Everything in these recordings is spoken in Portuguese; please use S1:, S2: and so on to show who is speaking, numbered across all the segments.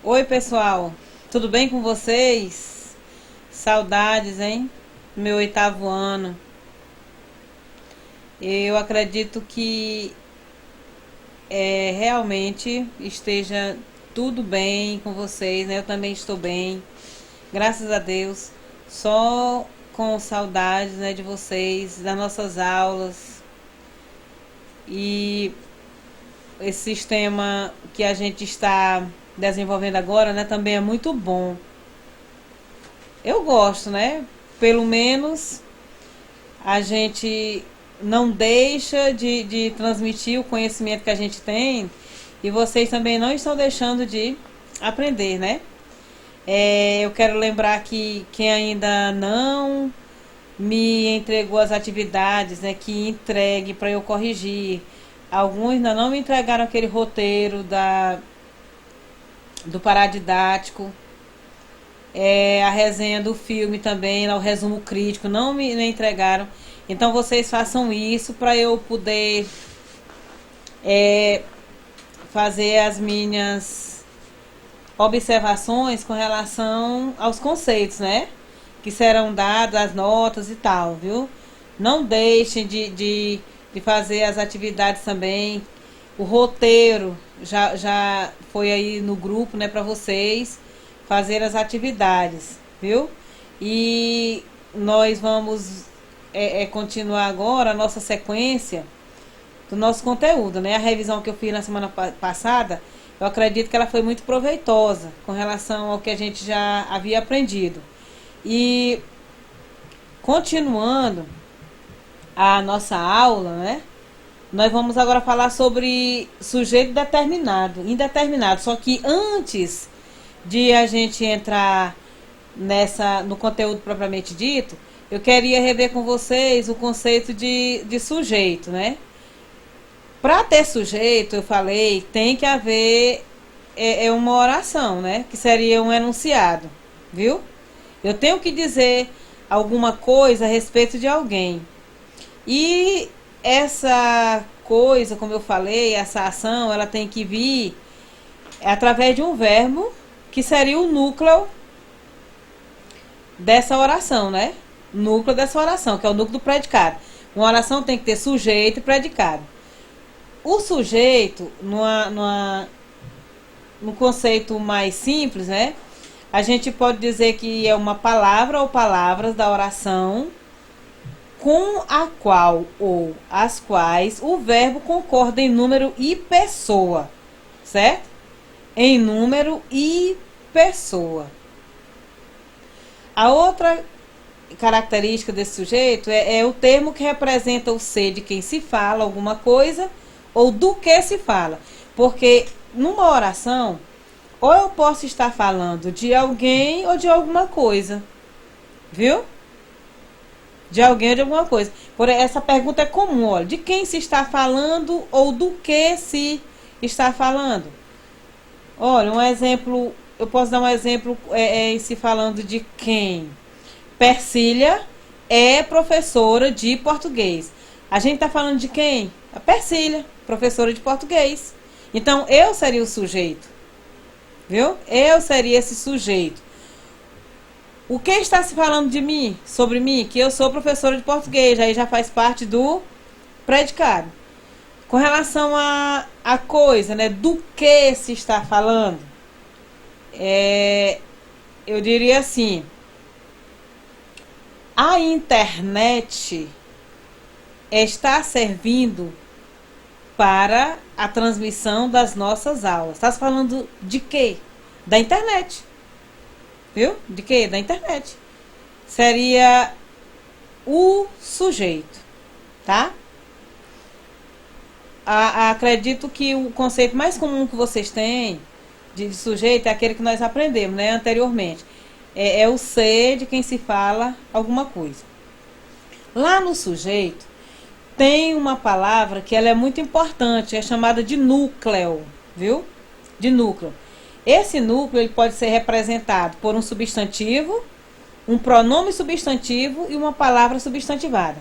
S1: Oi, pessoal, tudo bem com vocês? Saudades, hein? Meu oitavo ano. Eu acredito que realmente esteja tudo bem com vocês, né? Eu também estou bem, graças a Deus. Só com saudades, né, de vocês, das nossas aulas e esse sistema que a gente está desenvolvendo agora, né, também é muito bom. Eu gosto, né? Pelo menos a gente não deixa de transmitir o conhecimento que a gente tem e vocês também não estão deixando de aprender, né? Eu quero lembrar que quem ainda não me entregou as atividades, né, que entregue para eu corrigir. Alguns ainda não me entregaram aquele roteiro do paradidático. A resenha do filme também, o resumo crítico, não me entregaram. Então vocês façam isso para eu poder fazer as minhas observações com relação aos conceitos, né? Que serão dados, as notas e tal, viu? Não deixem de fazer as atividades também. O roteiro já foi aí no grupo, né, para vocês fazer as atividades, viu? E nós vamos continuar agora a nossa sequência do nosso conteúdo, né? A revisão que eu fiz na semana passada, eu acredito que ela foi muito proveitosa com relação ao que a gente já havia aprendido. E continuando a nossa aula, né? Nós vamos agora falar sobre sujeito determinado, indeterminado. Só que antes de a gente entrar no conteúdo propriamente dito, eu queria rever com vocês o conceito de sujeito, né? Para ter sujeito, eu falei, tem que haver uma oração, né? Que seria um enunciado, viu? Eu tenho que dizer alguma coisa a respeito de alguém. E essa coisa, como eu falei, essa ação, ela tem que vir através de um verbo, que seria o núcleo dessa oração, né? Núcleo dessa oração, que é o núcleo do predicado. Uma oração tem que ter sujeito e predicado. O sujeito, no conceito mais simples, né? A gente pode dizer que é uma palavra ou palavras da oração com a qual ou as quais o verbo concorda em número e pessoa, certo? Em número e pessoa. A outra característica desse sujeito é o termo que representa o ser de quem se fala alguma coisa ou do que se fala. Porque numa oração, ou eu posso estar falando de alguém ou de alguma coisa, viu? De alguém ou de alguma coisa. Por essa pergunta é comum, olha, de quem se está falando ou do que se está falando. Olha, um exemplo, eu posso dar um exemplo se falando de quem? Persília é professora de português. A gente está falando de quem? A Persília, professora de português. Então, eu seria o sujeito. Viu? Eu seria esse sujeito. O que está se falando de mim, sobre mim? Que eu sou professora de português, aí já faz parte do predicado. Com relação a coisa, né? Do que se está falando? Eu diria assim, a internet está servindo para a transmissão das nossas aulas. Está se falando de quê? Da internet. Viu? De quê? Da internet. Seria o sujeito, tá? Acredito que o conceito mais comum que vocês têm de sujeito é aquele que nós aprendemos, né, anteriormente. É o ser de quem se fala alguma coisa. Lá no sujeito, tem uma palavra que ela é muito importante, é chamada de núcleo, viu? De núcleo. Esse núcleo ele pode ser representado por um substantivo, um pronome substantivo e uma palavra substantivada.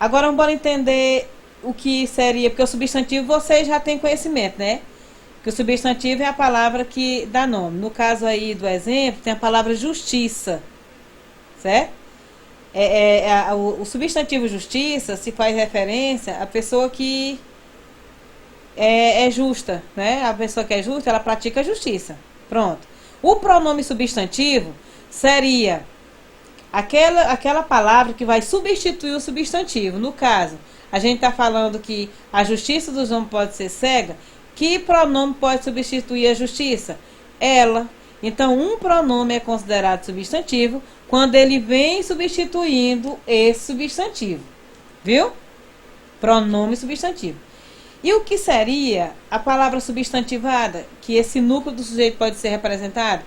S1: Agora vamos entender o que seria, porque o substantivo vocês já têm conhecimento, né? Que Que o substantivo é a palavra que dá nome. No caso aí do exemplo, tem a palavra justiça, certo? O substantivo justiça se faz referência à pessoa que é justa, né? A pessoa que é justa, ela pratica a justiça. Pronto. O pronome substantivo seria aquela palavra que vai substituir o substantivo. No caso, a gente está falando que a justiça dos homens pode ser cega. Que pronome pode substituir a justiça? Ela. Então, um pronome é considerado substantivo quando ele vem substituindo esse substantivo. Viu? Pronome substantivo. E o que seria a palavra substantivada? Que esse núcleo do sujeito pode ser representado?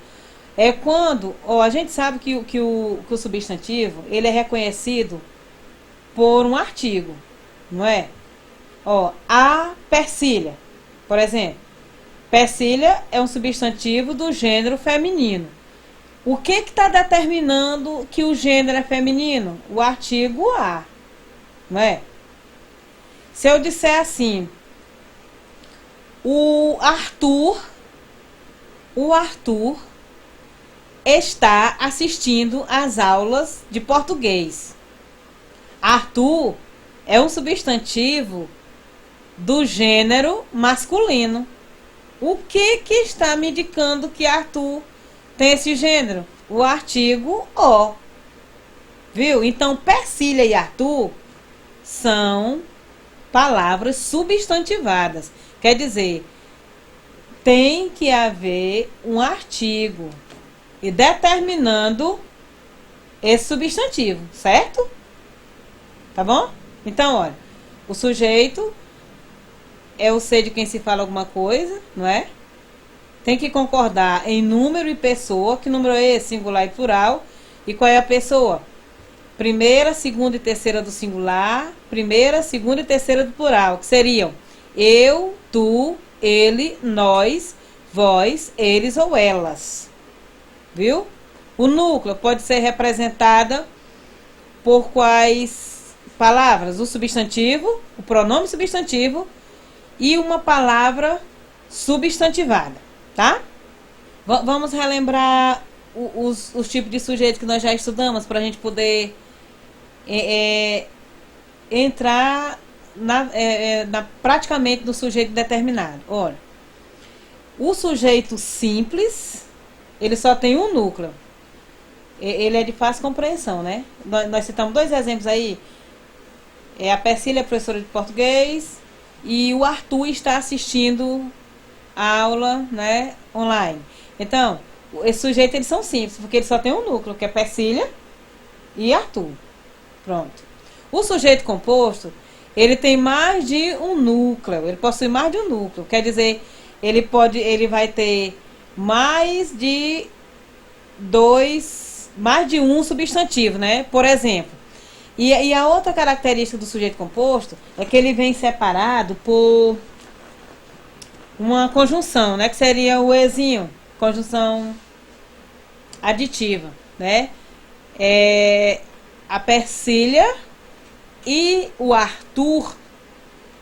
S1: É quando, a gente sabe que o substantivo, ele é reconhecido por um artigo, não é? A Persília, por exemplo. Persília é um substantivo do gênero feminino. O que está determinando que o gênero é feminino? O artigo a, não é? Se eu disser assim, o Arthur está assistindo às aulas de português. Arthur é um substantivo do gênero masculino. O que está me indicando que Arthur tem esse gênero? O artigo o. Viu? Então, Persília e Arthur são palavras substantivadas. Quer dizer, tem que haver um artigo e determinando esse substantivo, certo? Tá bom? Então, olha, o sujeito é o ser de quem se fala alguma coisa, não é? Tem que concordar em número e pessoa. Que número é esse? Singular e plural. E qual é a pessoa? Primeira, segunda e terceira do singular. Primeira, segunda e terceira do plural. Que seriam eu, tu, ele, nós, vós, eles ou elas. Viu? O núcleo pode ser representada por quais palavras? O substantivo, o pronome substantivo e uma palavra substantivada, tá? Vamos relembrar os tipos de sujeitos que nós já estudamos para a gente poder entrar praticamente no sujeito determinado. Olha, o sujeito simples, ele só tem um núcleo. Ele é de fácil compreensão, né? Nós citamos dois exemplos aí. A Persília é professora de português e o Arthur está assistindo a aula, né, online. Então, esse sujeito, eles são simples, porque ele só tem um núcleo, que é Persília e Arthur. Pronto. O sujeito composto, ele tem mais de um núcleo, ele possui mais de um núcleo. Quer dizer, ele vai ter mais de um substantivo, né? Por exemplo. E a outra característica do sujeito composto é que ele vem separado por uma conjunção, né? Que seria o ezinho, conjunção aditiva, né? A Persília e o Arthur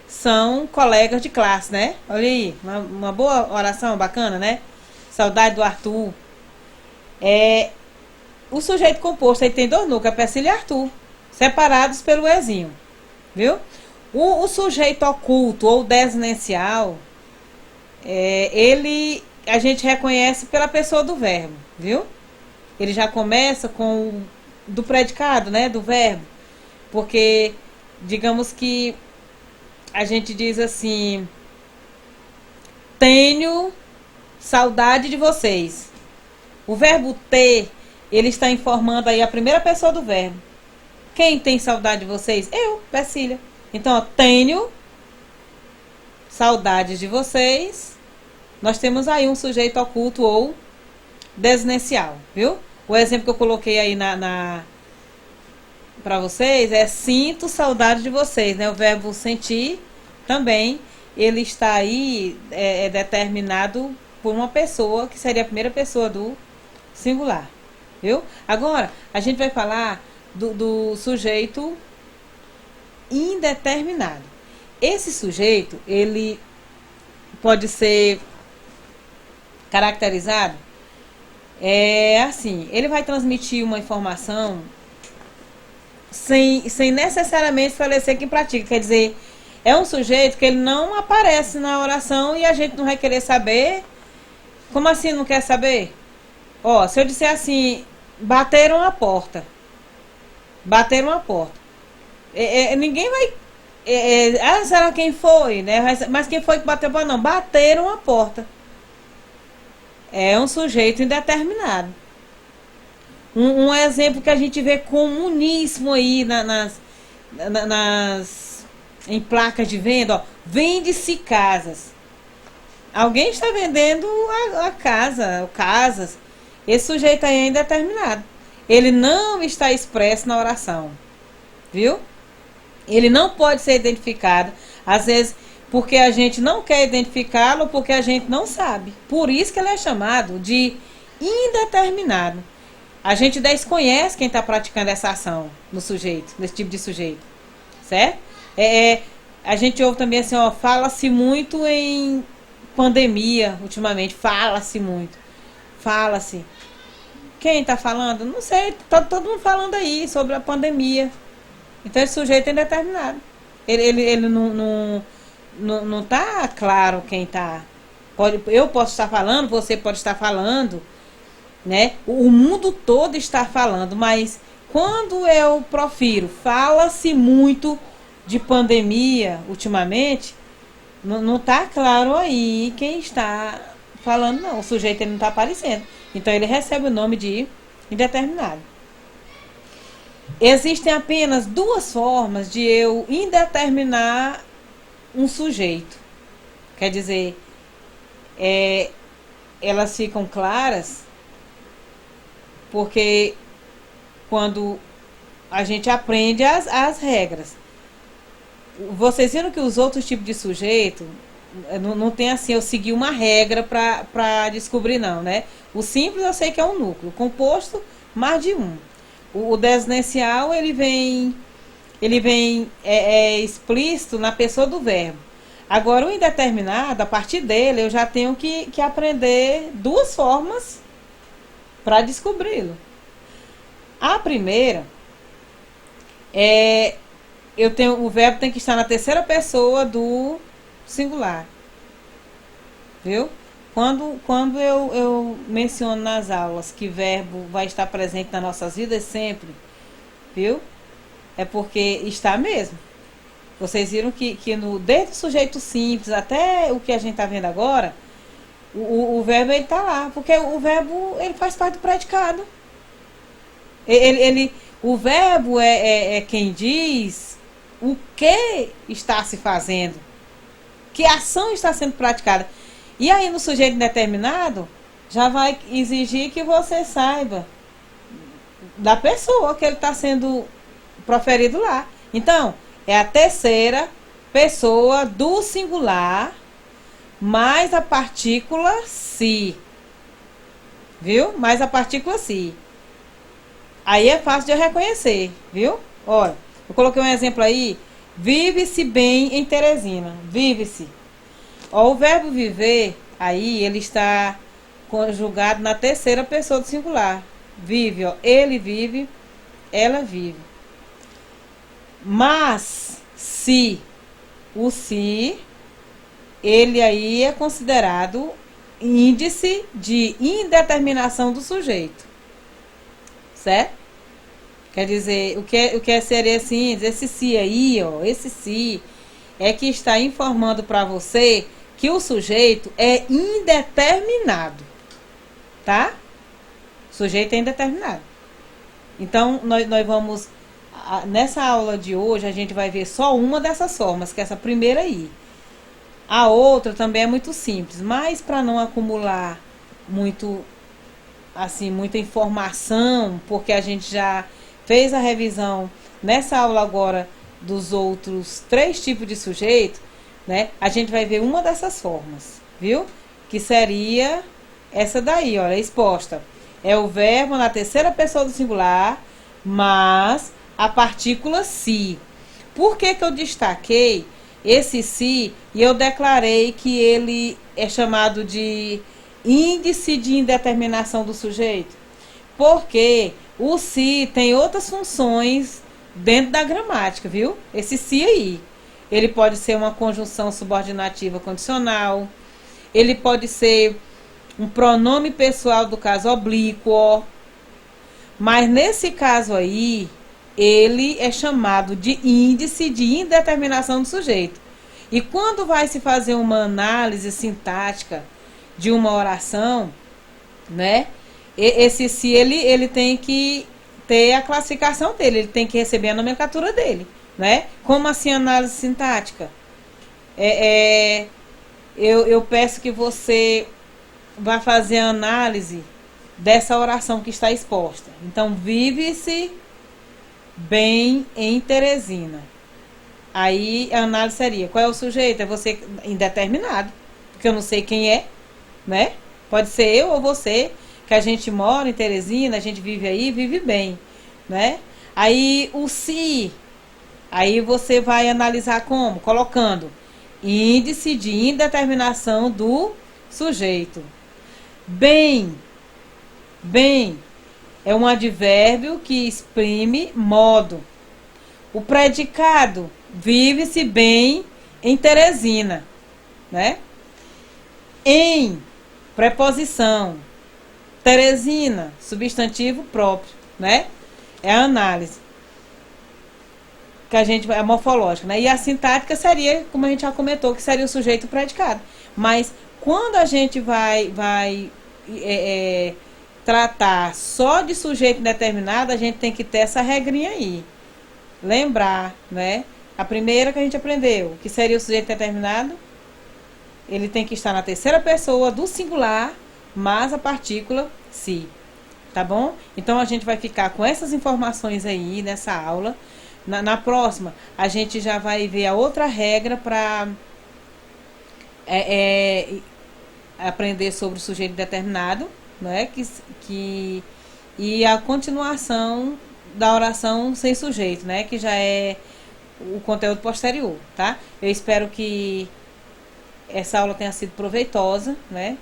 S1: são colegas de classe, né? Olha aí, uma boa oração, bacana, né? Saudade do Arthur. O sujeito composto aí tem dois núcleos, a Persília e Arthur, separados pelo ezinho, viu? O sujeito oculto ou desinencial, a gente reconhece pela pessoa do verbo, viu? Ele já começa com do predicado, né? Do verbo. Porque, digamos que a gente diz assim: tenho saudade de vocês. O verbo ter, ele está informando aí a primeira pessoa do verbo. Quem tem saudade de vocês? Eu, Persília. Então, tenho saudades de vocês. Nós temos aí um sujeito oculto ou desinencial, viu? O exemplo que eu coloquei aí para vocês é sinto saudade de vocês, né? O verbo sentir também, ele está aí determinado por uma pessoa, que seria a primeira pessoa do singular, viu? Agora, a gente vai falar do sujeito indeterminado. Esse sujeito, ele pode ser caracterizado, é assim, ele vai transmitir uma informação sem necessariamente esclarecer quem pratica. Quer dizer, é um sujeito que ele não aparece na oração e a gente não vai querer saber. Como assim não quer saber? Ó, se eu disser assim, bateram a porta. Bateram a porta. Ninguém vai... será quem foi, né? Mas quem foi que bateu a porta? Não, bateram a porta. É um sujeito indeterminado. Um exemplo que a gente vê comuníssimo aí em placas de venda, ó, vende-se casas. Alguém está vendendo a casa, ou casas. Esse sujeito aí é indeterminado. Ele não está expresso na oração. Viu? Ele não pode ser identificado. Às vezes, porque a gente não quer identificá-lo, ou porque a gente não sabe. Por isso que ele é chamado de indeterminado. A gente desconhece quem está praticando essa ação no sujeito, nesse tipo de sujeito. Certo? A gente ouve também assim, ó, fala-se muito em pandemia, ultimamente. Fala-se muito. Fala-se. Quem está falando? Não sei. Tá todo mundo falando aí sobre a pandemia. Então esse sujeito é indeterminado. Ele não tá claro quem está. Eu posso estar falando, você pode estar falando, né? O mundo todo está falando, mas quando eu profiro, fala-se muito de pandemia ultimamente, não está claro aí quem está falando, não. O sujeito ele não está aparecendo. Então ele recebe o nome de indeterminado. Existem apenas duas formas de eu indeterminar um sujeito. Quer dizer, elas ficam claras porque quando a gente aprende as regras. Vocês viram que os outros tipos de sujeito não tem assim, eu segui uma regra para descobrir, não, né? O simples eu sei que é um núcleo, o composto, mais de um. O desinencial, ele vem explícito na pessoa do verbo. Agora, o indeterminado, a partir dele, eu já tenho que aprender duas formas para descobri-lo. A primeira o verbo tem que estar na terceira pessoa do singular. Viu? Quando eu menciono nas aulas que verbo vai estar presente nas nossas vidas sempre, viu? É porque está mesmo. Vocês viram que desde o sujeito simples até o que a gente está vendo agora, o verbo ele está lá, porque o verbo ele faz parte do predicado. O verbo é quem diz o que está se fazendo, que ação está sendo praticada. E aí no sujeito indeterminado já vai exigir que você saiba da pessoa que ele está sendo proferido lá. Então, é a terceira pessoa do singular mais a partícula se. Viu? Mais a partícula se. Aí é fácil de eu reconhecer, viu? Olha, eu coloquei um exemplo aí. Vive-se bem em Teresina. Vive-se. Ó, o verbo viver, aí ele está conjugado na terceira pessoa do singular. Vive, ó. Ele vive, ela vive. Mas, se, o se, ele aí é considerado índice de indeterminação do sujeito. Certo? Quer dizer, o que seria esse índice? Esse se aí, ó, esse se é que está informando para você que o sujeito é indeterminado. Tá? O sujeito é indeterminado. Então, nós vamos... Nessa aula de hoje, a gente vai ver só uma dessas formas, que é essa primeira aí. A outra também é muito simples, mas para não acumular muito, assim, muita informação, porque a gente já fez a revisão nessa aula agora dos outros 3 tipos de sujeito, né? A gente vai ver uma dessas formas, viu? Que seria essa daí, olha, exposta. É o verbo na terceira pessoa do singular, mas a partícula se. Por que eu destaquei esse se e eu declarei que ele é chamado de índice de indeterminação do sujeito? Porque o se tem outras funções dentro da gramática, viu? Esse se aí. Ele pode ser uma conjunção subordinativa condicional, ele pode ser um pronome pessoal do caso oblíquo, mas nesse caso aí, ele é chamado de índice de indeterminação do sujeito. E quando vai se fazer uma análise sintática de uma oração, né? Esse se ele tem que ter a classificação dele, ele tem que receber a nomenclatura dele, né? Como assim análise sintática? Eu peço que você vá fazer a análise dessa oração que está exposta. Então, vive-se bem em Teresina. Aí a análise seria, qual é o sujeito? É você indeterminado, porque eu não sei quem é, né? Pode ser eu ou você, que a gente mora em Teresina, a gente vive aí, vive bem, né? Aí o se, aí você vai analisar como? Colocando índice de indeterminação do sujeito. Bem é um advérbio que exprime modo. O predicado, vive-se bem em Teresina, né? Em, preposição. Teresina, substantivo próprio, né? É a análise que a gente é morfológica, né? E a sintática seria, como a gente já comentou, que seria o sujeito predicado. Mas quando a gente vai tratar só de sujeito indeterminado, a gente tem que ter essa regrinha aí. Lembrar, né? A primeira que a gente aprendeu, que seria o sujeito determinado, ele tem que estar na terceira pessoa do singular, mais a partícula se. Tá bom? Então a gente vai ficar com essas informações aí nessa aula. Na próxima, a gente já vai ver a outra regra para aprender sobre o sujeito determinado, né? E a continuação da oração sem sujeito, né? Que já é o conteúdo posterior, tá? Eu espero que essa aula tenha sido proveitosa, né?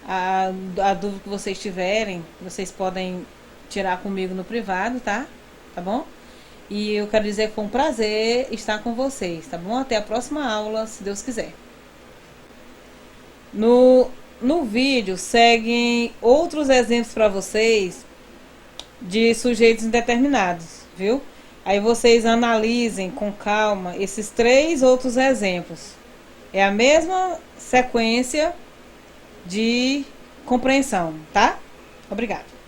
S1: A dúvida que vocês tiverem, vocês podem tirar comigo no privado, tá? Tá bom? E eu quero dizer que foi um prazer estar com vocês, tá bom? Até a próxima aula, se Deus quiser. No vídeo seguem outros exemplos para vocês de sujeitos indeterminados, viu? Aí vocês analisem com calma esses 3 outros exemplos. É a mesma sequência de compreensão, tá? Obrigada.